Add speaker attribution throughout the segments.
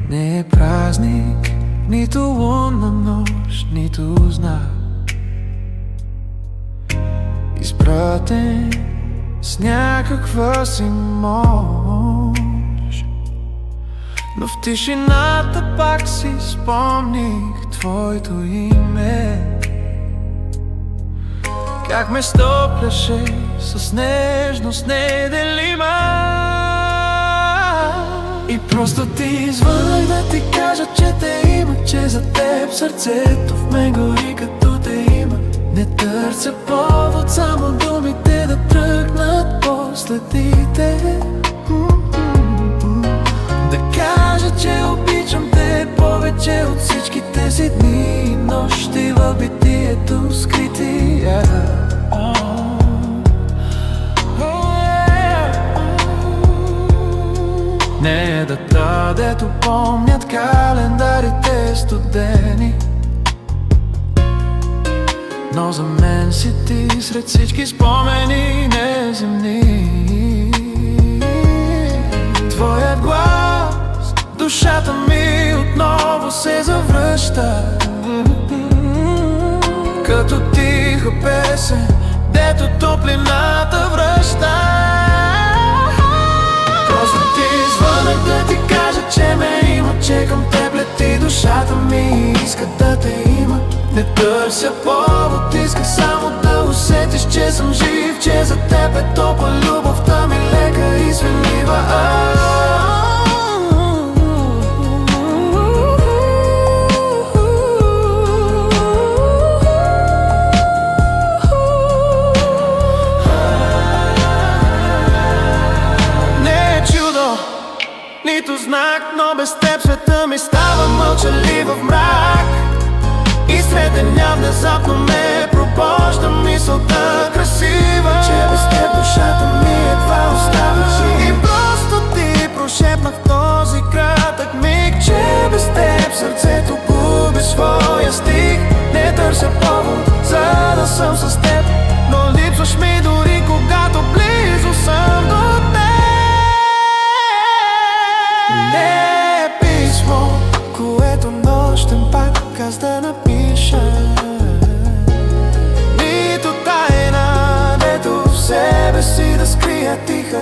Speaker 1: Не е празник, нито лунна нощ, нито знак, изпратен с някаква си мощ. Но в тишината пак си спомних твоето име, как ме стопляше с нежност неделима. И просто ти звънах да ти кажа, че те има, че за теб сърцето в мен гори като те има. Не търся повод, само думите да тръгнат по следите. Да кажа, че обичам те повече от всичките си дни и нощи в битието скрити. Не е дата, дето помнят календарите студени, но за мен си ти сред всички спомени неземни. Твоят глас, душата ми отново се завръща, като тиха песен, дето топлината връща. Просто ти звънах да ти кажа, че ме има, че към теб лети душата ми, иска да те има. Не търся повод, иска само да усетиш, че съм жив, че за теб е топла любовта ми, лека и свенлива. Не е чудо, нито знак, но без теб света ми става мълчалив в мрак. И сред деня внезапно ме пробожда мисълта красива, че без теб душата ми едва остава жив. И просто ти прошепнах в този кратък миг, че без теб сърцето губи своя стих. Не търся повод, за да съм с теб, но липсваш ми дори когато близо съм до теб. Не е писмо, което нощен пак аз да напиша, нито тайна, дето в себе си да скрия тиха.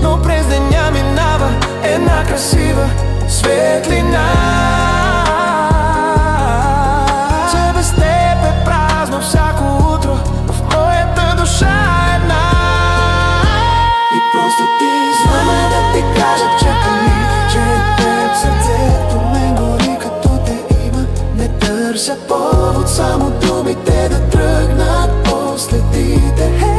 Speaker 1: Но през деня минава една красива светлина, че без теб е празно всяко утро в моята душа една. И просто ти знаме да ти кажа, че че теб сърцето ме гори като те има. Не търся повод, само думите да тръгнат по следите.